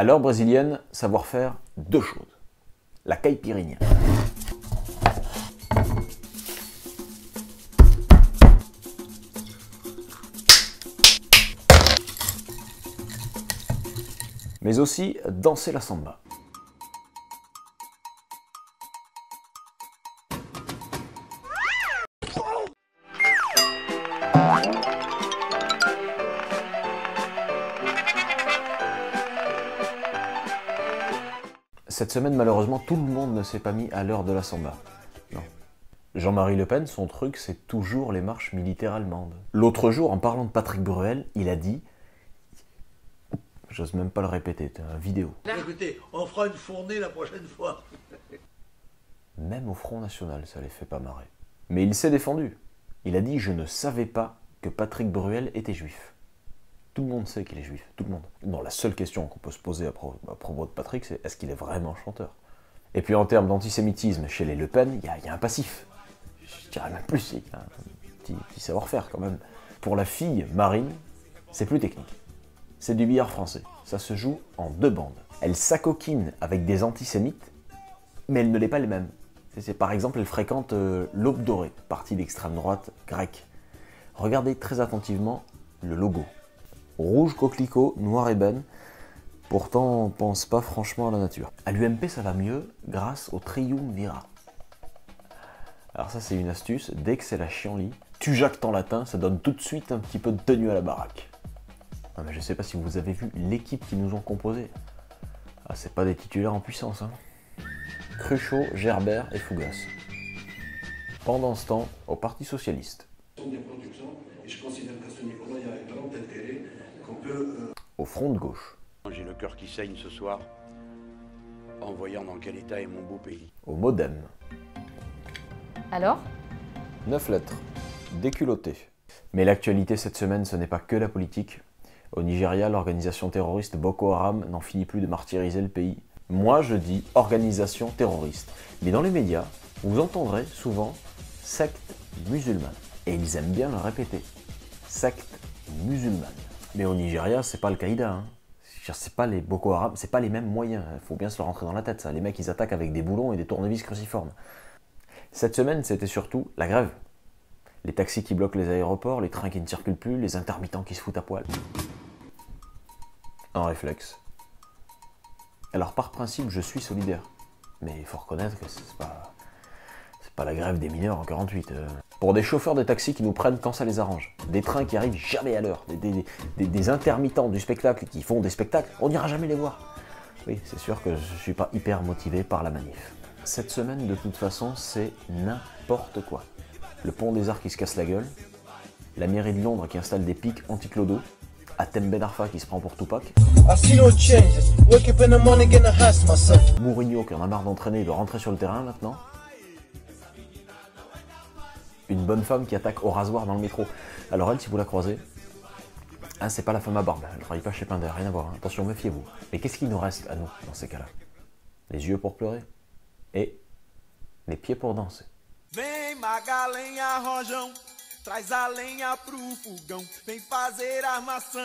À l'heure brésilienne, savoir faire deux choses. La caipirinha. Mais aussi danser la samba. Cette semaine, malheureusement, tout le monde ne s'est pas mis à l'heure de la samba. Non. Jean-Marie Le Pen, son truc, c'est toujours les marches militaires allemandes. L'autre jour, en parlant de Patrick Bruel, il a dit... J'ose même pas le répéter, c'est une vidéo. Écoutez, on fera une fournée la prochaine fois. Même au Front National, ça les fait pas marrer. Mais il s'est défendu. Il a dit « Je ne savais pas que Patrick Bruel était juif ». Tout le monde sait qu'il est juif, tout le monde. Non, la seule question qu'on peut se poser à propos de Patrick, c'est est-ce qu'il est vraiment chanteur? Et puis en termes d'antisémitisme, chez les Le Pen, il y a un passif. Je dirais même plus, il y a un petit savoir-faire quand même. Pour la fille, Marine, c'est plus technique. C'est du billard français. Ça se joue en deux bandes. Elle s'acoquine avec des antisémites, mais elle ne l'est pas elle-même. Par exemple, elle fréquente l'Aube dorée, parti d'extrême droite grecque. Regardez très attentivement le logo. Rouge coquelicot, noir ébène. Pourtant, on pense pas franchement à la nature. À l'UMP, ça va mieux grâce au triumvirat. Alors ça, c'est une astuce. Dès que c'est la chienlit, tu jactes en latin, ça donne tout de suite un petit peu de tenue à la baraque. Non, mais je sais pas si vous avez vu l'équipe qui nous ont composé. Ah, c'est pas des titulaires en puissance, hein. Cruchot, Gerbert et Fougas. Pendant ce temps, au Parti Socialiste. Des productions, et je considère qu'à ce niveau-là, il y a un grand intérêt qu'on peut... Au Front de gauche. J'ai le cœur qui saigne ce soir, en voyant dans quel état est mon beau pays. Au Modem. Alors? 9 lettres. Déculotté. Mais l'actualité cette semaine, ce n'est pas que la politique. Au Nigeria, l'organisation terroriste Boko Haram n'en finit plus de martyriser le pays. Moi, je dis organisation terroriste. Mais dans les médias, vous entendrez souvent secte musulmane. Et ils aiment bien le répéter. Secte musulmane. Mais au Nigeria, c'est pas Al-Qaïda, hein. C'est pas les Boko Haram, c'est pas les mêmes moyens. Il faut bien se le rentrer dans la tête, ça. Les mecs, ils attaquent avec des boulons et des tournevis cruciformes. Cette semaine, c'était surtout la grève. Les taxis qui bloquent les aéroports, les trains qui ne circulent plus, les intermittents qui se foutent à poil. Un réflexe. Alors, par principe, je suis solidaire. Mais il faut reconnaître que c'est pas la grève des mineurs en 48. Pour des chauffeurs de taxi qui nous prennent quand ça les arrange, des trains qui arrivent jamais à l'heure, des intermittents du spectacle qui font des spectacles, on n'ira jamais les voir. Oui, c'est sûr que je suis pas hyper motivé par la manif. Cette semaine, de toute façon, c'est n'importe quoi. Le pont des Arts qui se casse la gueule, la mairie de Londres qui installe des pics anti-clodo, Atem Ben Arfa qui se prend pour Tupac, Mourinho qui en a marre d'entraîner et de rentrer sur le terrain maintenant, une bonne femme qui attaque au rasoir dans le métro. Alors elle, si vous la croisez, hein, c'est pas la femme à barbe, elle travaille pas chez Pinder, rien à voir, hein. Attention, méfiez-vous. Mais qu'est-ce qu'il nous reste à nous dans ces cas-là? Les yeux pour pleurer et les pieds pour danser. Vem Magalenha Rojão, traz a lenha pro fogão, vem fazer armação.